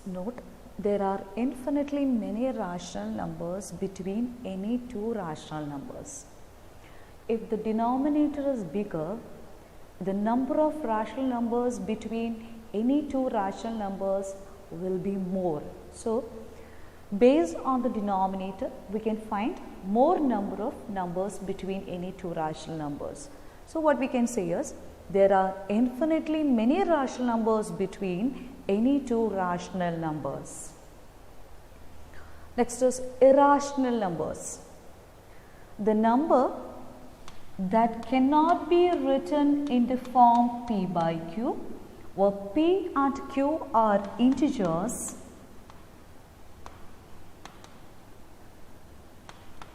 Note, there are infinitely many rational numbers between any two rational numbers. If the denominator is bigger, the number of rational numbers between any two rational numbers will be more. So, based on the denominator, we can find more number of numbers between any two rational numbers. So, what we can say is, there are infinitely many rational numbers between any two rational numbers. Next is irrational numbers. The number that cannot be written in the form p by q, where p and q are integers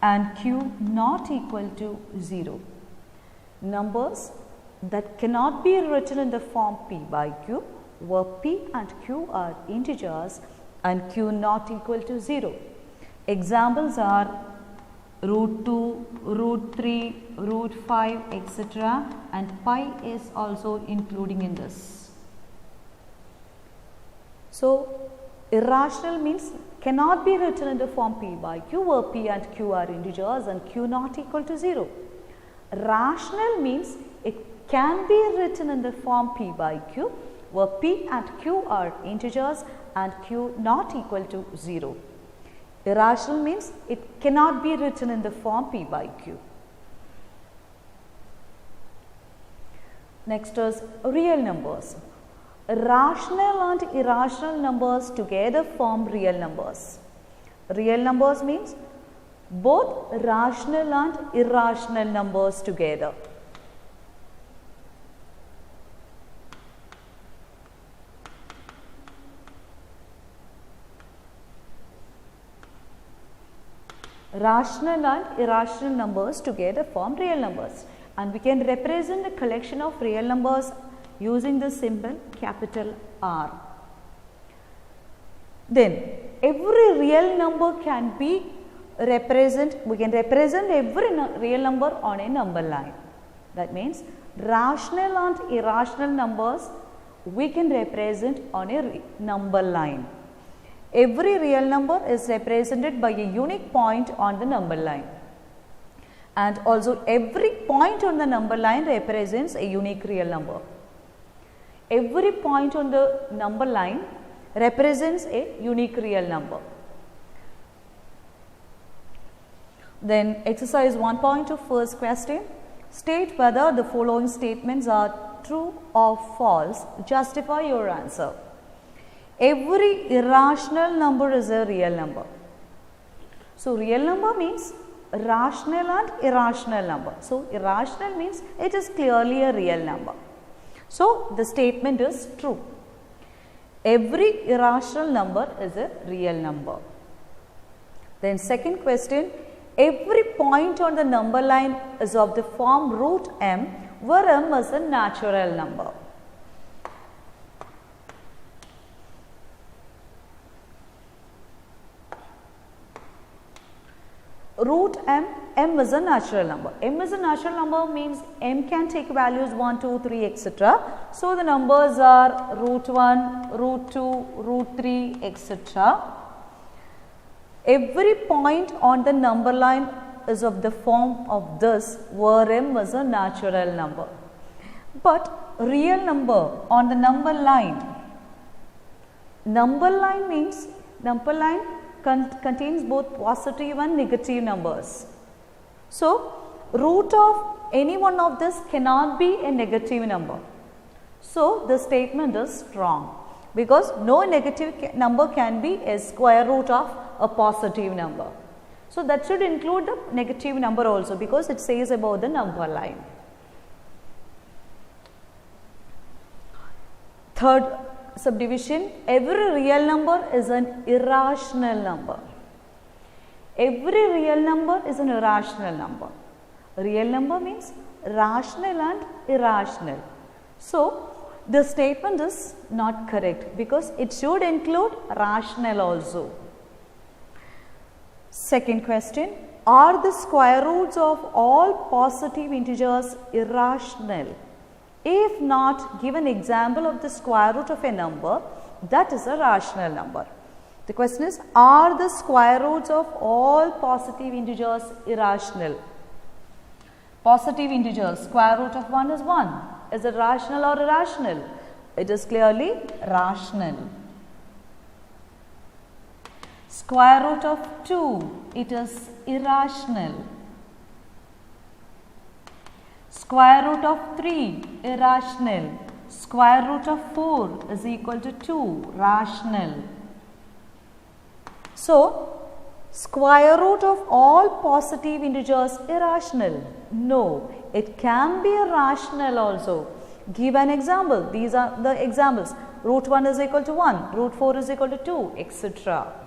and q not equal to 0. Numbers that cannot be written in the form p by q, where p and q are integers and q not equal to 0. Examples are root 2, root 3, root 5, etc. and pi is also including in this. So, irrational means cannot be written in the form p by q, where p and q are integers and q not equal to 0. Rational means it can be written in the form p by q, where p and q are integers and q not equal to 0. Irrational means it cannot be written in the form p by q. Next is real numbers. Rational and irrational numbers together form real numbers. Real numbers means both rational and irrational numbers together. Rational and irrational numbers together form real numbers, and we can represent a collection of real numbers using the symbol capital R. Then every real number can be we can represent every real number on a number line. That means rational and irrational numbers we can represent on a number line. Every real number is represented by a unique point on the number line, and also every point on the number line represents a unique real number. Every point on the number line represents a unique real number. Then exercise 1.2, first question. State whether the following statements are true or false. Justify your answer. Every irrational number is a real number. So, real number means rational and irrational number. So, irrational means it is clearly a real number. So, the statement is true. Every irrational number is a real number. Then second question, every point on the number line is of the form root m, where m is a natural number. Root m is a natural number. M is a natural number means m can take values 1, 2, 3, etc. So, the numbers are root 1, root 2, root 3, etc. Every point on the number line is of the form of this, where m is a natural number. But real number on the number line means number line contains both positive and negative numbers. So, root of any one of this cannot be a negative number. So, the statement is wrong, because no negative number can be a square root of a positive number. So, that should include the negative number also, because it says about the number line. Third subdivision, every real number is an irrational number. Every real number is an irrational number. Real number means rational and irrational. So, the statement is not correct, because it should include rational also. Second question, are the square roots of all positive integers irrational? If not, give an example of the square root of a number That is a rational number. The question is, are the square roots of all positive integers irrational? Positive integers, square root of 1 is 1. Is it rational or irrational? It is clearly rational. Square root of 2, it is irrational. Square root of 3, irrational. Square root of 4 is equal to 2, rational. So, square root of all positive integers irrational? No, it can be irrational also. Give an example. These are the examples. Root 1 is equal to 1, root 4 is equal to 2, etc.